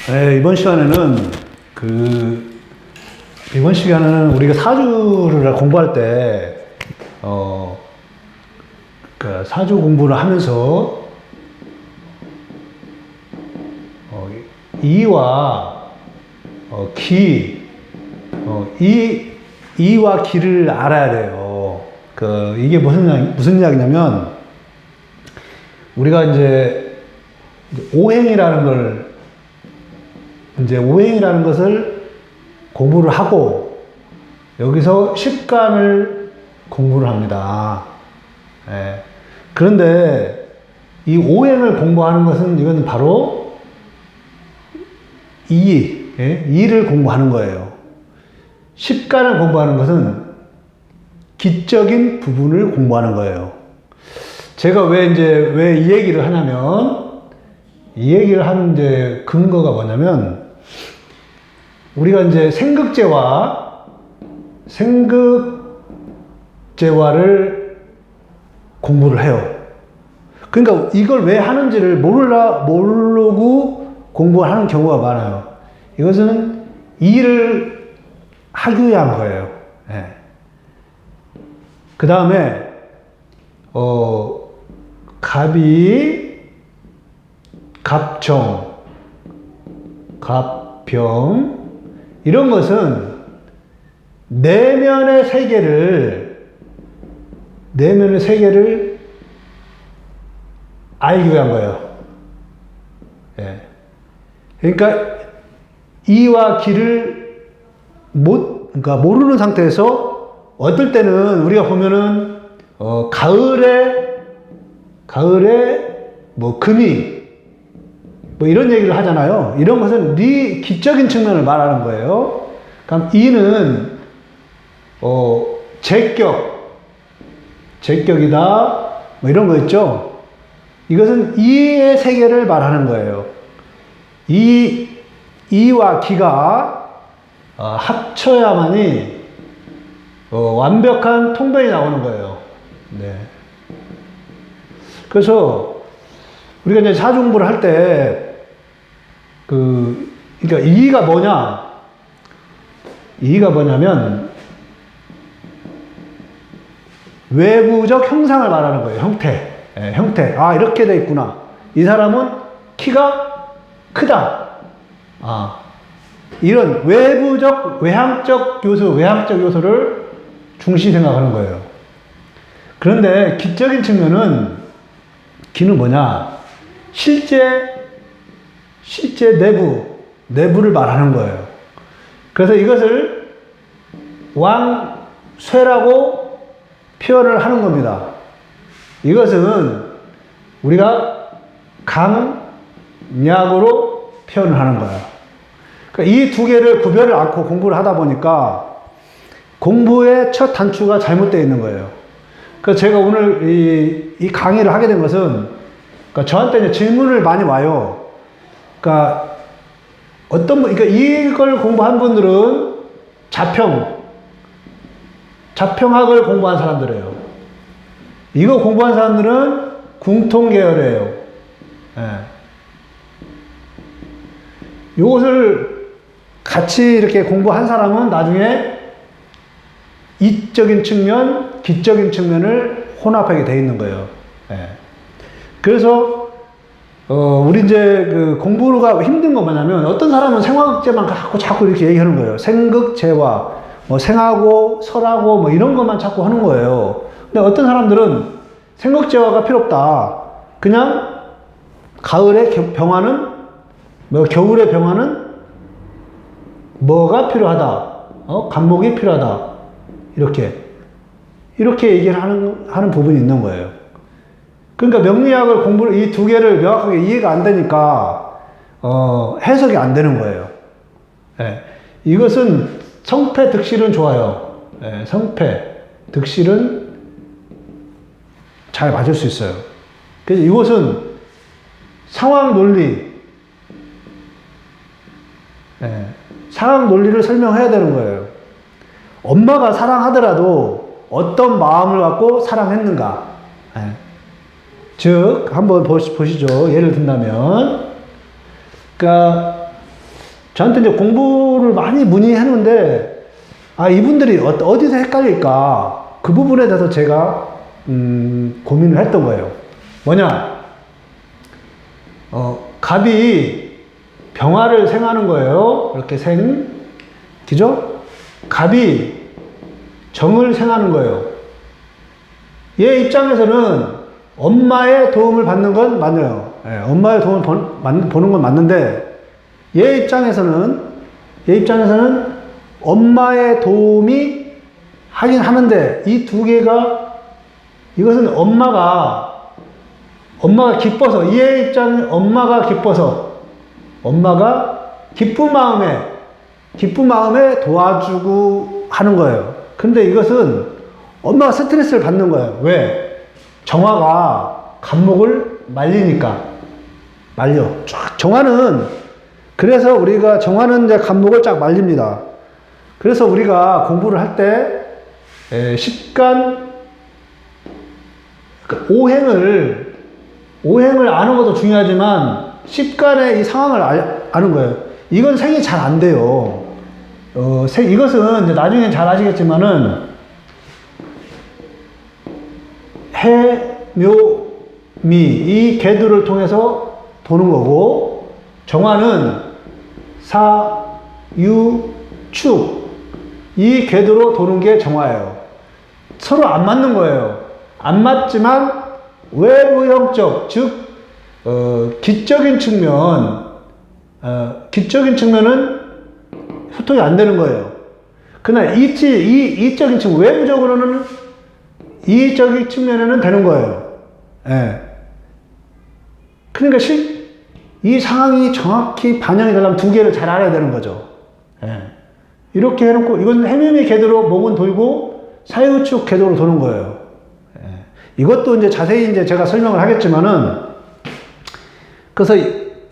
네, 이번 시간에는 우리가 사주를 공부할 때, 그 사주 공부를 하면서, 이와, 기, 이와 기를 알아야 돼요. 이게 무슨 이야기냐면, 우리가 이제 오행이라는 것을 공부를 하고, 여기서 식간을 공부를 합니다. 예. 그런데 이 오행을 공부하는 것은 이건 바로 이를 공부하는 거예요. 식간을 공부하는 것은 기적인 부분을 공부하는 거예요. 제가 왜 이 얘기를 하냐면, 이 얘기를 하는 이제 근거가 뭐냐면, 우리가 이제 생극재화를 공부를 해요. 그러니까 이걸 왜 하는지를 모르고 공부하는 경우가 많아요. 이것은 일을 하기 위한 거예요. 예. 그 다음에, 갑이, 갑청, 갑병, 이런 것은 내면의 세계를 알기 위한 거예요. 예. 그러니까 이와 기를 그러니까 모르는 상태에서 어떨 때는 우리가 보면은 가을에 뭐 금이 뭐 이런 얘기를 하잖아요. 이런 것은 기적인 측면을 말하는 거예요. 그럼 이는 제격이다 뭐 이런 거 있죠. 이것은 이의 세계를 말하는 거예요. 이와 기가 합쳐야만이 완벽한 통변이 나오는 거예요. 네. 그래서 우리가 이제 사주 공부를 할 때 그러니까 이의가 뭐냐면 외부적 형상을 말하는 거예요. 형태. 예, 형태. 아, 이렇게 돼 있구나. 이 사람은 키가 크다. 아, 이런 외향적 요소를 중시 생각하는 거예요. 그런데 기적인 측면은 기는 뭐냐? 실제 내부를 말하는 거예요. 그래서 이것을 왕쇠라고 표현을 하는 겁니다. 이것은 우리가 강약으로 표현을 하는 거예요. 그러니까 이 두 개를 구별을 않고 공부를 하다 보니까 공부의 첫 단추가 잘못되어 있는 거예요. 그래서 제가 오늘 이 강의를 하게 된 것은, 그러니까 저한테 이제 질문을 많이 와요. 그러니까 그러니까 이걸 공부한 분들은 자평학을 공부한 사람들이에요. 이거 공부한 사람들은 궁통계열이에요. 예. 이것을 같이 이렇게 공부한 사람은 나중에 이적인 측면, 기적인 측면을 혼합하게 돼 있는 거예요. 예. 그래서 우리 이제 공부가 힘든 거 뭐냐면, 어떤 사람은 생화극제만 갖고 자꾸 이렇게 얘기하는 거예요. 생극제화, 뭐 생하고 설하고 뭐 이런 것만 자꾸 하는 거예요. 근데 어떤 사람들은 생극제화가 필요 없다. 그냥 가을에 병화는, 겨울에 병화는 뭐가 필요하다. 간목이 필요하다. 이렇게 얘기를 하는 부분이 있는 거예요. 그러니까 명리학을 이 두 개를 명확하게 이해가 안 되니까, 해석이 안 되는 거예요. 예. 이것은 성패, 득실은 좋아요. 예. 성패, 득실은 잘 맞을 수 있어요. 그래서 이것은 상황 논리, 예. 상황 논리를 설명해야 되는 거예요. 엄마가 사랑하더라도 어떤 마음을 갖고 사랑했는가. 예. 즉, 한번 보시죠. 예를 든다면, 그러니까 저한테 이제 공부를 많이 문의했는데, 이분들이 어디서 헷갈릴까? 그 부분에 대해서 제가, 고민을 했던 거예요. 뭐냐? 갑이 병화를 생하는 거예요. 이렇게 그죠? 갑이 정을 생하는 거예요. 얘 입장에서는 엄마의 도움을 받는 건 맞아요. 예, 엄마의 도움을 보는 건 맞는데, 얘 입장에서는 엄마의 도움이 하긴 하는데, 이 두 개가, 이것은 엄마가 기뻐서, 얘 입장에 엄마가 기쁜 마음에 도와주고 하는 거예요. 근데 이것은 엄마가 스트레스를 받는 거예요. 왜? 정화가 간목을 말리니까. 정화는, 그래서 우리가 정화는 이제 간목을 쫙 말립니다. 그래서 우리가 공부를 할 때, 식간, 오행을 아는 것도 중요하지만, 식간의 이 상황을 아는 거예요. 이건 생이 잘 안 돼요. 이것은 이제 나중에 잘 아시겠지만은, 해, 묘, 미, 이 궤도를 통해서 도는 거고, 정화는 사, 유, 축, 이 궤도로 도는 게 정화예요. 서로 안 맞는 거예요. 안 맞지만 외부형적, 즉 기적인 측면은 소통이 안 되는 거예요. 그러나 이적인 측면, 외부적으로는 이적인 측면에는 되는 거예요. 예. 그러니까 이 상황이 정확히 반영이 되려면 두 개를 잘 알아야 되는 거죠. 예. 이렇게 해놓고, 이건 해묘미 궤도로 목은 돌고 사유축 궤도로 도는 거예요. 예. 이것도 이제 자세히 이제 제가 설명을 하겠지만은, 그래서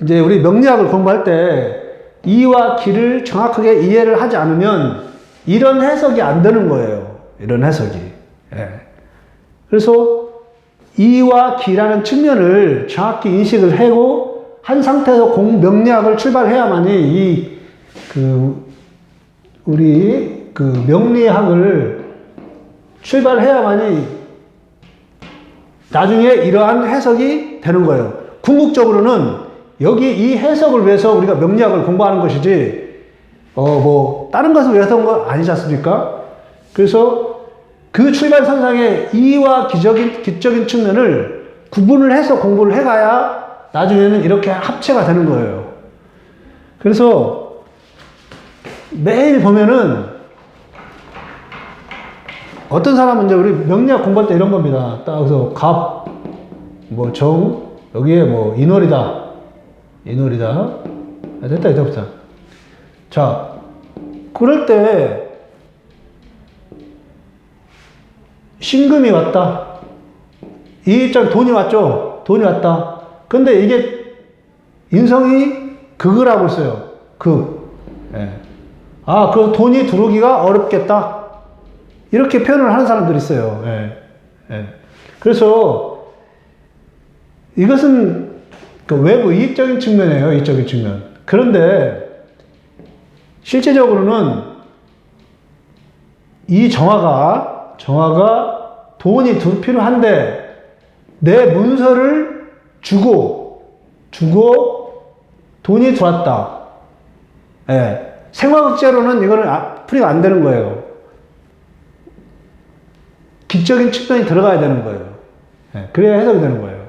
이제 우리 명리학을 공부할 때 이와 기를 정확하게 이해를 하지 않으면 이런 해석이 안 되는 거예요. 이런 해석이. 예. 그래서 이와 기라는 측면을 정확히 인식을 하고 한 상태에서 명리학을 출발해야만이 우리 명리학을 출발해야만이 나중에 이러한 해석이 되는 거예요. 궁극적으로는 여기 이 해석을 위해서 우리가 명리학을 공부하는 것이지, 다른 것을 위해서 한 거 아니지 않습니까? 그래서 그 출발선상에 이와 기적인 측면을 구분을 해서 공부를 해가야 나중에는 이렇게 합체가 되는 거예요. 그래서 매일 보면은 어떤 사람은 이제 우리 명리학 공부할 때 이런 겁니다. 딱 그래서 갑, 정, 여기에 인월이다. 됐다, 이제부터. 자, 그럴 때 신금이 왔다. 이 입장에 돈이 왔죠? 돈이 왔다. 근데 이게 인성이 극을 하고 있어요. 극. 예. 그 돈이 들어오기가 어렵겠다. 이렇게 표현을 하는 사람들이 있어요. 예. 예. 그래서 이것은 외부 이익적인 측면이에요. 이익적인 측면. 그런데 실제적으로는 이 정화가 돈이 필요한데 내 문서를 주고 돈이 들어왔다. 예. 생화극제로는 이거는 풀이가 안 되는 거예요. 기적인 측면이 들어가야 되는 거예요. 예. 그래야 해석이 되는 거예요.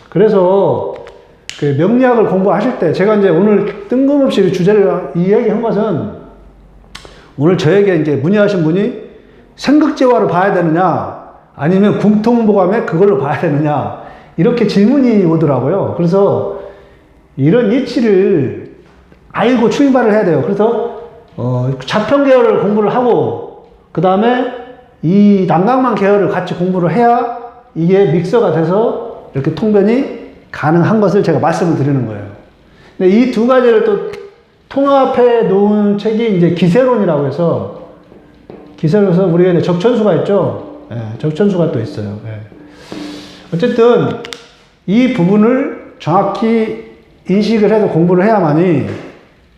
그래서 그 명리학을 공부하실 때 제가 이제 오늘 뜬금없이 주제를 이야기한 것은, 오늘 저에게 이제 문의하신 분이 생극제화를 봐야 되느냐 아니면 궁통보감에 그걸로 봐야 되느냐, 이렇게 질문이 오더라고요. 그래서 이런 이치를 알고 출발을 해야 돼요. 그래서 자평 계열을 공부를 하고 그 다음에 이 난강만 계열을 같이 공부를 해야 이게 믹서가 돼서 이렇게 통변이 가능한 것을 제가 말씀을 드리는 거예요. 근데 이 두 가지를 또 통합해 놓은 책이 이제 기세론이라고 해서, 기세론에서 우리가 이제 적천수가 있죠. 예, 적천수가 또 있어요. 예. 어쨌든 이 부분을 정확히 인식을 해서 공부를 해야만이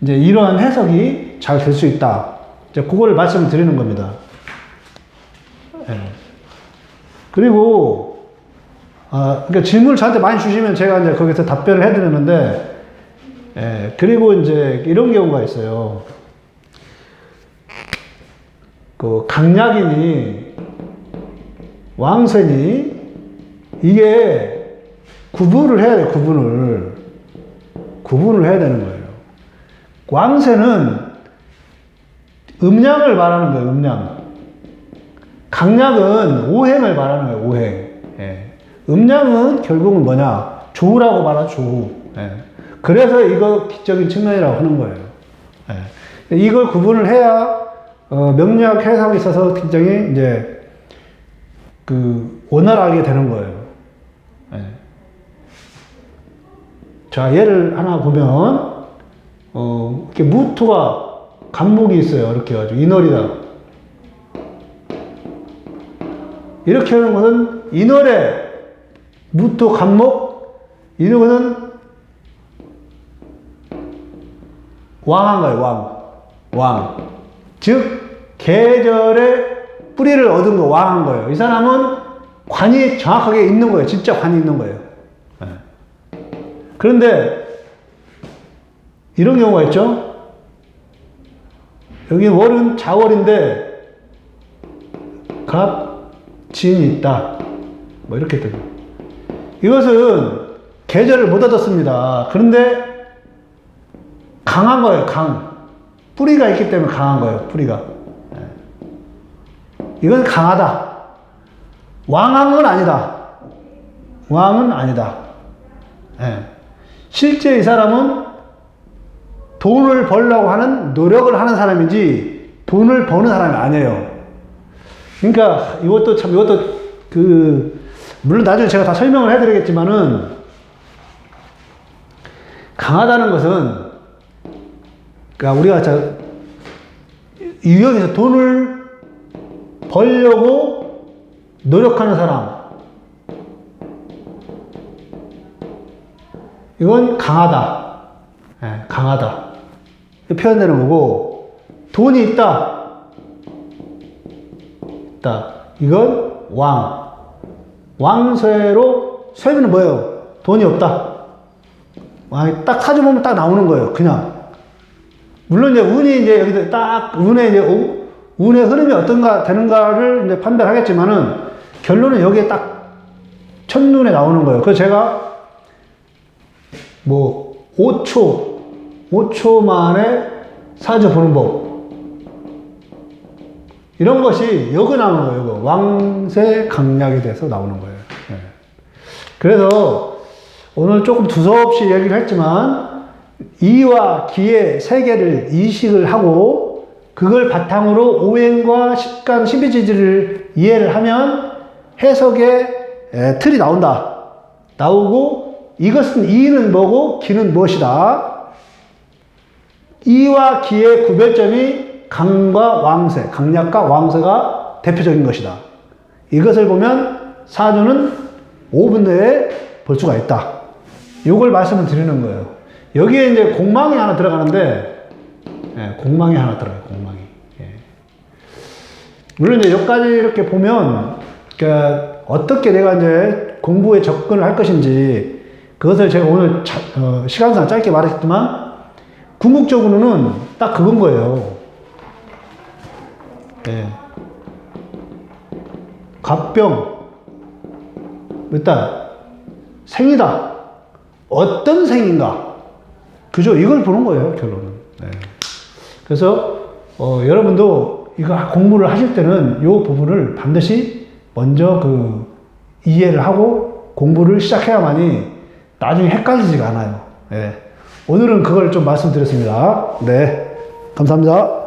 이제 이러한 해석이 잘 될 수 있다. 이제 그걸 말씀을 드리는 겁니다. 예. 그리고, 그러니까 질문을 저한테 많이 주시면 제가 이제 거기서 답변을 해드리는데, 예. 그리고 이제 이런 경우가 있어요. 그 강약이니, 왕세니, 이게 구분을 해야 돼요, 구분을 해야 되는 거예요. 왕세는 음량을 말하는 거예요, 음량. 강약은 오행을 말하는 거예요, 오행. 예. 음량은 결국은 뭐냐? 조우라고 말하죠, 조우. 예. 그래서 이거 기적인 측면이라고 하는 거예요. 예. 이걸 구분을 해야, 명리학 해석에 있어서 굉장히 이제, 원활하게 되는 거예요. 예. 자, 예를 하나 보면, 이렇게 무토가 간목이 있어요. 이렇게 해가지고, 인월이다. 이렇게 하는 것은, 인월에 무토 간목, 이런 것은 왕한 거예요, 왕. 즉, 계절에 뿌리를 얻은 거, 왕한 거예요. 이 사람은 관이 정확하게 있는 거예요. 진짜 관이 있는 거예요. 네. 그런데, 이런 경우가 있죠? 여기 월은 자월인데, 갑진이 있다. 뭐, 이렇게 되고. 이것은 계절을 못 얻었습니다. 그런데, 강한 거예요, 뿌리가 있기 때문에 강한 거예요, 뿌리가. 이건 강하다. 왕은 아니다. 예. 실제 이 사람은 돈을 벌려고 하는 노력을 하는 사람이지 돈을 버는 사람이 아니에요. 그러니까 이것도 물론 나중에 제가 다 설명을 해드리겠지만은 강하다는 것은 그러니까 우리가 유형에서 돈을 벌려고 노력하는 사람. 이건 강하다. 네, 강하다. 표현되는 거고, 돈이 있다. 이건 왕쇠로, 쇠는 뭐예요? 돈이 없다. 왕이 딱 사주 보면 딱 나오는 거예요. 그냥. 물론 이제 운이 이제 여기서 딱, 운의 흐름이 어떤가 되는가를 이제 판별하겠지만은 결론은 여기에 딱 첫눈에 나오는 거예요. 그래서 제가 뭐 5초 만에 사주 보는 법 이런 것이 여기 나오는 거예요. 여기. 왕세 강약에 대해서 나오는 거예요. 네. 그래서 오늘 조금 두서없이 얘기를 했지만 이와 기의 세계를 이식을 하고 그걸 바탕으로 오행과 식간, 신비지지를 이해를 하면 해석의 틀이 나오고 이것은 이는 뭐고 기는 무엇이다. 이와 기의 구별점이 강과 왕세, 강약과 왕세가 대표적인 것이다. 이것을 보면 사주는 5분 내에 볼 수가 있다. 이걸 말씀을 드리는 거예요. 여기에 이제 공망이 하나 들어가는데 공망이 하나 들어가요. 공망이. 예. 물론 이제 여기까지 이렇게 보면 그러니까 어떻게 내가 이제 공부에 접근을 할 것인지 그것을 제가 오늘 시간상 짧게 말했지만 궁극적으로는 딱 그건 거예요. 예. 갑병 일단 생이다. 어떤 생인가? 그죠? 이걸 보는 거예요. 결론은. 네. 그래서 여러분도 이거 공부를 하실 때는 이 부분을 반드시 먼저 이해를 하고 공부를 시작해야만이 나중에 헷갈리지가 않아요. 네. 오늘은 그걸 좀 말씀드렸습니다. 네. 감사합니다.